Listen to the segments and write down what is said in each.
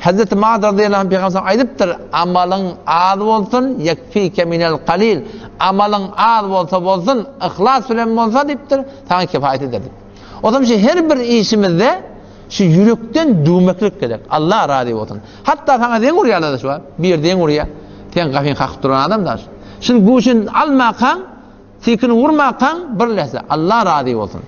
Hazreti Muad radıyallahu anh Peygamber aytıptır, amalyň az bolsun, yekfike minel qalil. Amalyň az bolsa bolsun, ihlas bilen bolsa dipdir, sana kifayet eder. O zaman her bir işimizde şu yürekten düğmeklik gerek. Allah razı olsun. Hatta sana den urýarlar şu, bir den urýar. Sen gafin hak duran adamlar. Şimdi bu işin almakan, fikrini vurmakan birleşse Allah razı olsun.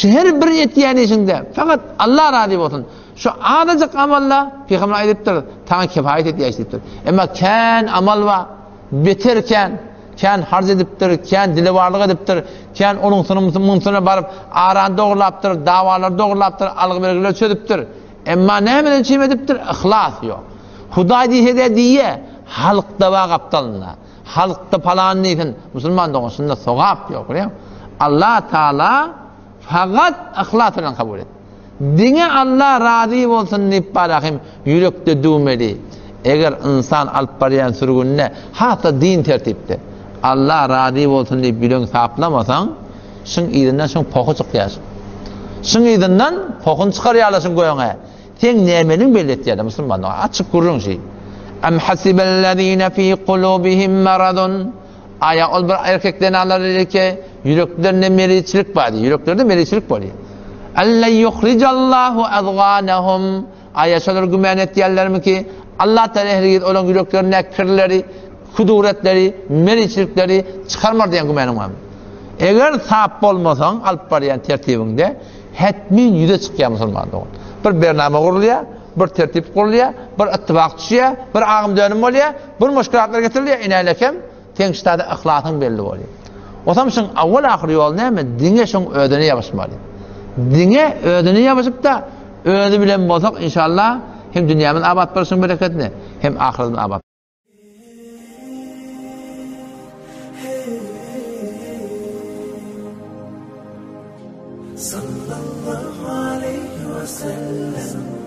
Her bir etýän işinde fakat Allah razı olsun. Şu adacık amalla Peygamber aytıptır, sana kifayet etýärdir. Emma kän amal wa beterken, kän harz edipdir, kän dile barlyk edipdir, kän onun sunumuna barıp aran dogurlapdyr, dawalar dogurlapdyr, algy belgiler çödüpdir. Emma näme çim edipdir? İhlas ýok. Hudaý diýse diýe, halkda wa gapdalyna. Halkda palan diýsin, musulman dogusunda sogap ýok, görýär. Allah Taala fakat ihlas bilen kabul et. Dine Allah razı bolsun diýip barahim yürekde düğmeli. Eger insan alyp barýan sürgünne hatta din tertipde Allah razı bolsun diýip bilen saplamasaň, şuň ýerinden şuň poky çykýar. Şuň ýerinden pokun çykarýarlasyň goýaňa. Sen nämeniň belletýär musulmanlar açyk görüň şey. Em hasibellezine fi kulubihim maradun. Aya ol bir erkekden alary ki yüreklerinde meriçilik bardy. Yüreklerinde meriçilik bardy. Allah yukhrijallahu adghanahum. Aya şolar gümen etýärlermi ki Allah Teala olan yüreklerine kirleri, kuduretleri, meriçilikleri çıkarmar diyen gümenim var. Eğer sahip bolmasaň alyp barýan tertibinde hetmin yüze çykýar musulman dogul. Bir bername gurulýar, bir tertip gurulýar, bir ittifak düşýär, bir agym dönüm bolýar, bir müşkilatlar getirilýär, inälekem teňşitde ihlasyn belli bolýar. Otam şuň awwal ahir ýol näme? Diňe şuň ödüne ýabyşmaly. Diňe ödüne ýabyşyp da ödü bilen bolsak inşallah hem dünýämiz abad bolsun bereketli, hem ahiretimiz abad. Sallallahu aleyhi ve sellem